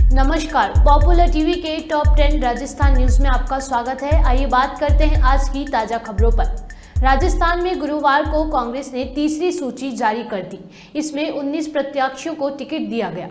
नमस्कार, popular TV के top 10 Rajasthan news में आपका स्वागत है। आइए बात करते हैं आज की ताजा खबरों पर। राजस्थान में गुरुवार को कांग्रेस ने तीसरी सूची जारी कर दी। इसमें 19 प्रत्याशियों को टिकट दिया गया।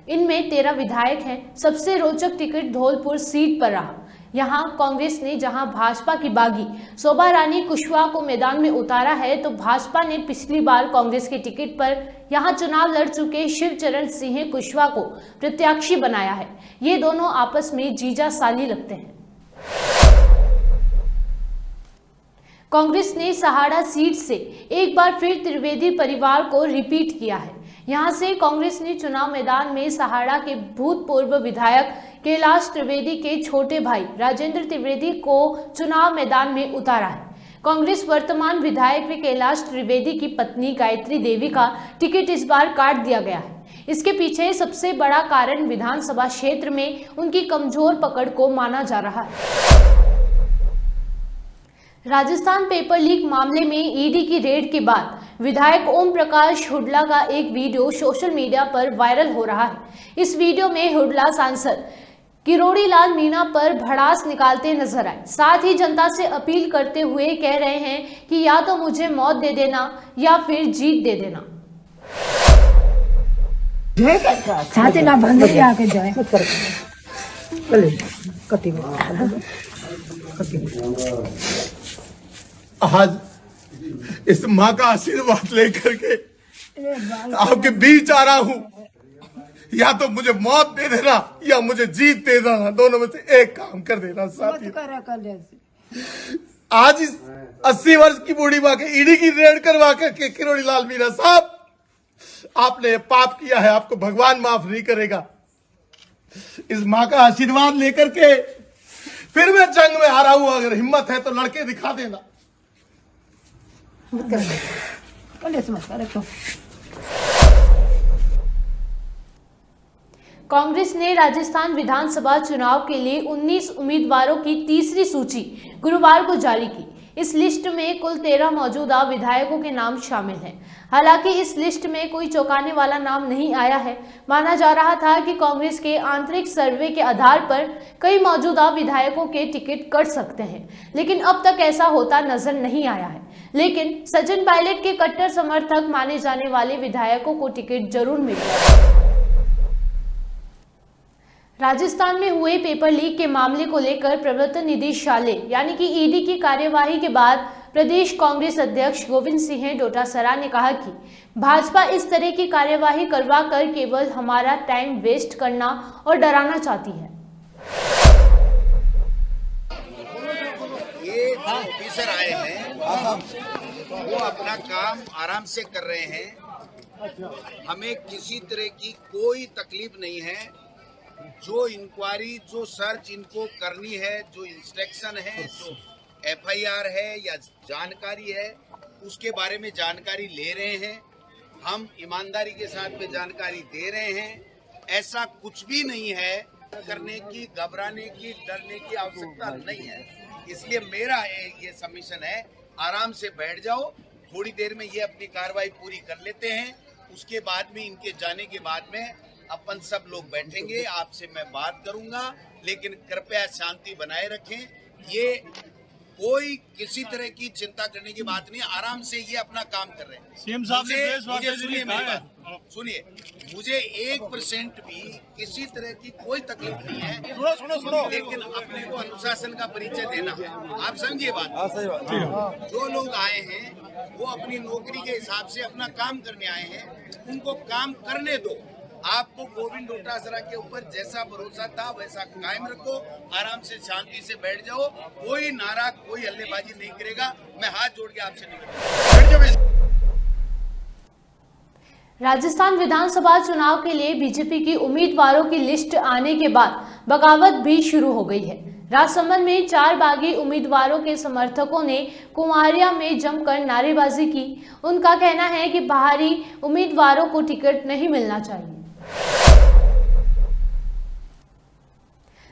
इनमें 13 विधायक हैं। सबसे रोचक टिकट धौलपुर सीट पर रहा। यहां कांग्रेस ने जहां भाजपा की बागी शोभा रानी कुशवाहा को मैदान में उतारा है, तो भाजपा ने पिछली बार कांग्रेस के टिकट पर यहां चुनाव लड़ चुके शिवचरण सिंह कुशवाहा को प्रत्याशी बनाया है। ये दोनों आपस में जीजा साली लगते हैं। कांग्रेस ने सहाड़ा सीट से एक बार फिर त्रिवेदी परिवार को रिपीट किया है। यहां से कांग्रेस ने चुनाव मैदान में सहाड़ा के भूतपूर्व विधायक कैलाश त्रिवेदी के छोटे भाई राजेंद्र त्रिवेदी को चुनाव मैदान में उतारा है। कांग्रेस वर्तमान विधायक व कैलाश त्रिवेदी की पत्नी गायत्री देवी का टिकट इस बार काट दिया गया है। इसके पीछे सबसे बड़ा कारण विधानसभा क्षेत्र में उनकी कमजोर पकड़ को माना जा रहा है। राजस्थान पेपर लीक मामले में ईडी की रेड के बाद विधायक ओम प्रकाश हुड्डा का एक वीडियो सोशल मीडिया पर वायरल हो रहा है। इस वीडियो में हुड्डा सांसद किरोड़ी लाल मीणा पर भड़ास निकालते नजर आए। साथ ही जनता से अपील करते हुए कह रहे हैं कि या तो मुझे मौत दे देना या फिर जीत दे देना। आज इस माँ का आशीर्वाद लेकर के आपके बीच आ रहा हूं। या तो मुझे मौत दे देना या मुझे जीत दे देना, दोनों में से एक काम कर देना साथी। आज इस 80 वर्ष की बूढ़ी माँ के ईडी की रेड करवा के किरोड़ी लाल मीणा साहब, आपने पाप किया है, आपको भगवान माफ नहीं करेगा। इस माँ का आशीर्वाद लेकर के फिर मैं जंग में आ रहा हूं। अगर हिम्मत है तो लड़के दिखा देना। कांग्रेस ने राजस्थान विधानसभा चुनाव के लिए 19 उम्मीदवारों की तीसरी सूची गुरुवार को जारी की। इस लिस्ट में कुल 13 मौजूदा विधायकों के नाम शामिल हैं। हालांकि इस लिस्ट में कोई चौंकाने वाला नाम नहीं आया है। माना जा रहा था कि कांग्रेस के आंतरिक सर्वे के आधार पर कई मौजूदा विधायकों के टिकट कट सकते हैं, लेकिन अब तक ऐसा होता नजर नहीं आया है। लेकिन सचिन पायलट के कट्टर समर्थक माने जाने वाले विधायकों को टिकट जरूर मिल गया। राजस्थान में हुए पेपर लीक के मामले को लेकर प्रवर्तन निदेशालय यानी कि ईडी की कार्यवाही के बाद प्रदेश कांग्रेस अध्यक्ष गोविंद सिंह डोटासरा ने कहा कि भाजपा इस तरह की कार्यवाही करवा कर केवल हमारा टाइम वेस्ट करना और डराना चाहती है। ये ऑफिसर आए हैं, वो अपना काम आराम से कर रहे हैं। हमें किसी तरह की कोई तकलीफ नहीं है। जो इंक्वायरी, जो सर्च इनको करनी है, जो इंस्ट्रक्शन है, जो एफआईआर है या जानकारी है, उसके बारे में जानकारी ले रहे हैं। हम ईमानदारी के साथ में जानकारी दे रहे हैं। ऐसा कुछ भी नहीं है करने की, घबराने की, डरने की आवश्यकता नहीं है। इसलिए मेरा ये सबमिशन है, आराम से बैठ जाओ। थोड़ी देर में ये अपनी कार्रवाई पूरी कर लेते हैं। उसके बाद में, इनके जाने के बाद में अपन सब लोग बैठेंगे, आपसे मैं बात करूंगा। लेकिन कृपया शांति बनाए रखें। ये कोई किसी तरह की चिंता करने की बात नहीं। आराम से ये अपना काम कर रहे हैं। सीएम साहब ने मुझे सुनिए, मेरी बात सुनिए। मुझे 1% भी किसी तरह की कोई तकलीफ नहीं है। सुनो। लेकिन अपने को अनुशासन का परिचय देना है। आप समझिए बात। जो लोग आए हैं वो अपनी नौकरी के हिसाब से अपना काम करने आए हैं, उनको काम करने दो। आपको गोविंद डोटासरा के ऊपर जैसा भरोसा था वैसा कायम रखो। आराम से शांति से बैठ जाओ। कोई नाराज, कोई हल्लेबाजी नहीं करेगा। मैं हाथ जोड़ के आपसे निवेदन। राजस्थान विधानसभा चुनाव के लिए बीजेपी की उम्मीदवारों की लिस्ट आने के बाद बगावत भी शुरू हो गई है। राजसमंद में 4 बागी उम्मीदवारों के समर्थकों ने कुमारिया में जमकर नारेबाजी की। उनका कहना है कि बाहरी उम्मीदवारों को टिकट नहीं मिलना चाहिए।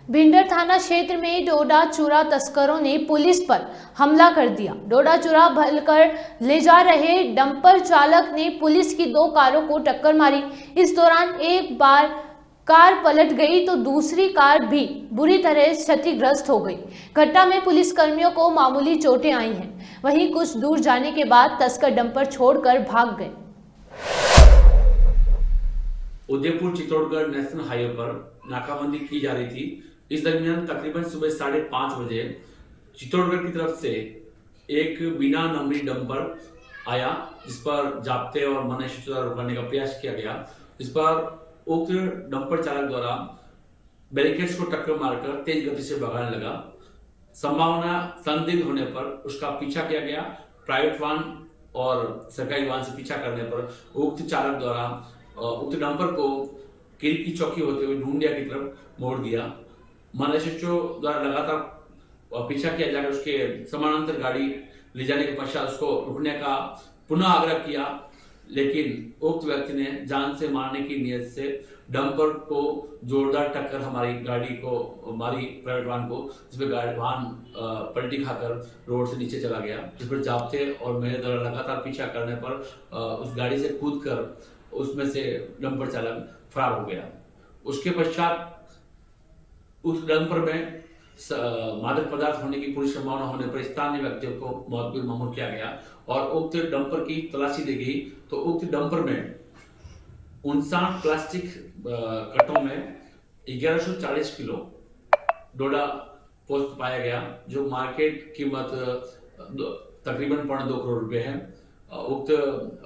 भिंडर थाना क्षेत्र में डोडा चूरा तस्करों ने पुलिस पर हमला कर दिया। डोडा चूरा भरकर ले जा रहे डंपर चालक ने पुलिस की 2 कारों को टक्कर मारी। इस दौरान एक बार कार पलट गई तो दूसरी कार भी बुरी तरह क्षतिग्रस्त हो गई। घटना में पुलिस कर्मियों को मामूली चोटें आई हैं। वहीं कुछ दूर जाने के बाद तस्कर डंपर छोड़कर भाग गए। उदयपुर चित्तौड़गढ़ नेशनल हाईवे पर नाकाबंदी की जा रही थी। इस दरमियान तकरीबन सुबह 5:30 बजे चित्तौड़गढ़ की तरफ से एक बिना नंबरी डंपर आया, जिस पर जाब्ते और मनुष्य द्वारा रुकने का प्रयास किया गया। इस पर उक्त डंपर चालक द्वारा बैरिकेड्स को टक्कर मारकर तेज गति से भगाने लगा। संभावना संदिग्ध होने पर उसका पीछा किया गया। प्राइवेट वाहन और सरकारी वाहन से पीछा करने पर उक्त चालक द्वारा उक्त डंपर को किरी की चौकी होते हुए ढूंढिया की तरफ मोड़ दिया। महानिरीक्षकों द्वारा लगातार पीछा किया जाकर उसके समानांतर गाड़ी ले जाने के पश्चात उसको रुकने का पुनः आग्रह किया, लेकिन उक्त व्यक्ति ने जान से मारने की नियत से डंपर को जोरदार टक्कर हमारी गाड़ी को मारी, प्राइवेट वाहन को, जिसमें वाहन पलटी खाकर रोड से नीचे चला गया। जिस पर जाब्ते और मेरे द्वारा लगातार पीछा करने पर उस गाड़ी से कूदकर उसमें से डंपर चालक फरार हो गया। उसके पश्चात उस डंपर में मादक पदार्थ होने की पूरी संभावना होने पर स्थानीय व्यक्तियों को मौत पर मामूर किया गया और उक्त डंपर की तलाशी ली गई तो उक्त डंपर में 59 प्लास्टिक कट्टों में 1140 किलो डोडा पोस्त पाया गया, जो मार्केट कीमत तकरीबन 2.25 करोड़ रुपए है। उक्त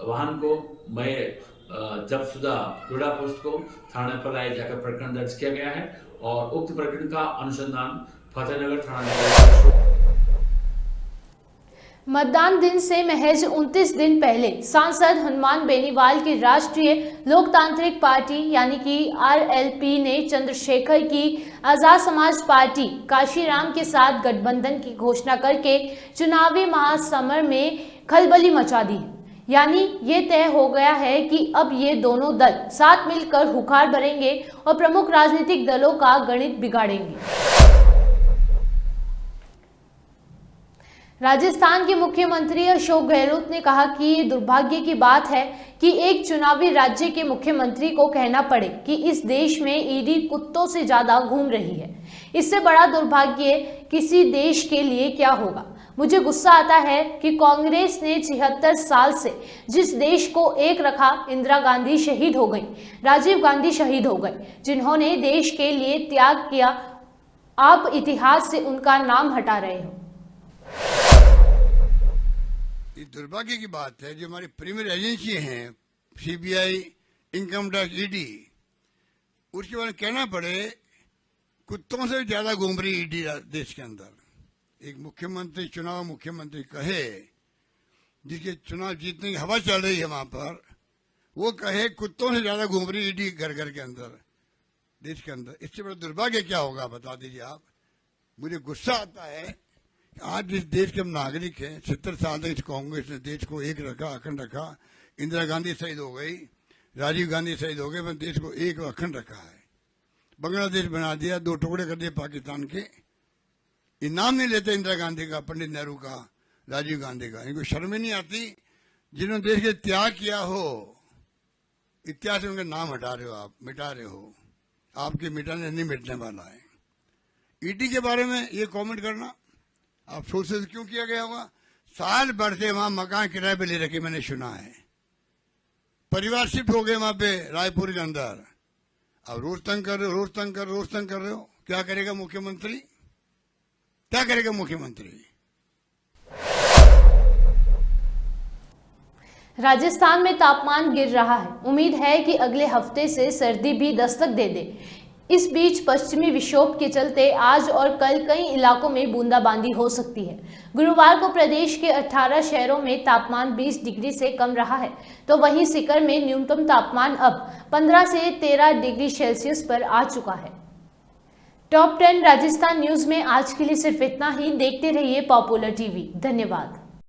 वाहन को मैं जब्तशुदा डोडा पोस्ट को थाने पर लाए जाकर प्रकरण दर्ज किया गया है और उक्त प्रकरण का अनुसंधान फतेहनगर थाना। मतदान दिन से महज 29 दिन पहले सांसद हनुमान बेनीवाल की राष्ट्रीय लोकतांत्रिक पार्टी यानी कि RLP ने चंद्रशेखर की आजाद समाज पार्टी काशीराम के साथ गठबंधन की घोषणा करके चुनावी महासमर में खलबली मचा दी। यानी ये तय हो गया है कि अब ये दोनों दल साथ मिलकर हुंकार भरेंगे और प्रमुख राजनीतिक दलों का गणित बिगाड़ेंगे। राजस्थान के मुख्यमंत्री अशोक गहलोत ने कहा कि ये दुर्भाग्य की बात है कि एक चुनावी राज्य के मुख्यमंत्री को कहना पड़े कि इस देश में ईडी कुत्तों से ज्यादा घूम रही है। इससे बड़ा दुर्भाग्य किसी देश के लिए क्या होगा। मुझे गुस्सा आता है कि कांग्रेस ने 76 साल से जिस देश को एक रखा, इंदिरा गांधी शहीद हो गई, राजीव गांधी शहीद हो गए, जिन्होंने देश के लिए त्याग किया, आप इतिहास से उनका नाम हटा रहे हो। ये दुर्भाग्य की बात है जो हमारी प्रीमियर एजेंसी हैं, CBI, इनकम टैक्स, ED, उसके बारे में कहना पड़े कुत्तों से ज्यादा घूम रही ED देश के अंदर। एक मुख्यमंत्री, चुनाव मुख्यमंत्री कहे, जिसके चुनाव जीतने की हवा चल रही है वहां पर, वो कहे कुत्तों से ज्यादा घूम रही ED घर घर के अंदर, देश के अंदर। इससे बड़ा दुर्भाग्य क्या होगा बता दीजिए आप। मुझे गुस्सा आता है आज जिस देश के हम नागरिक हैं, 70 साल तक कांग्रेस ने देश को एक रखा, अखंड रखा। इंदिरा गांधी शहीद हो गई, राजीव गांधी शहीद हो गए, पर देश को एक अखंड रखा है। बांग्लादेश बना दिया, 2 टुकड़े कर दिए पाकिस्तान के। इनाम नहीं लेते इंदिरा गांधी का, पंडित नेहरू का, राजीव गांधी का। इनको शर्म ही नहीं आती जिन्होंने देश के त्याग किया हो। इतिहास में उनका नाम हटा रहे हो आप, मिटा रहे हो। आपके मिटाने नहीं मिटने वाला है। ईडी के बारे में ये कमेंट करना आप सोच से क्यों किया गया होगा। साल भर से वहां मकान किराए पे ले रखे, मैंने सुना है। परिवार शिफ्ट हो गए वहां पे रायपुर के अंदर। अब रोज तंग कर रहे हो, रोज तंग कर, रोज तंग कर रहे हो। क्या करेगा मुख्यमंत्री, क्या करेगा मुख्यमंत्री। राजस्थान में तापमान गिर रहा है। उम्मीद है कि अगले हफ्ते से सर्दी भी दस्तक दे दे। इस बीच पश्चिमी विक्षोभ के चलते आज और कल कई इलाकों में बूंदाबांदी हो सकती है। गुरुवार को प्रदेश के 18 शहरों में तापमान 20 डिग्री से कम रहा है, तो वहीं सीकर में न्यूनतम तापमान अब 15 से 13 डिग्री सेल्सियस पर आ चुका है। टॉप 10 राजस्थान न्यूज में आज के लिए सिर्फ इतना ही। देखते रहिए पॉपुलर टीवी। धन्यवाद।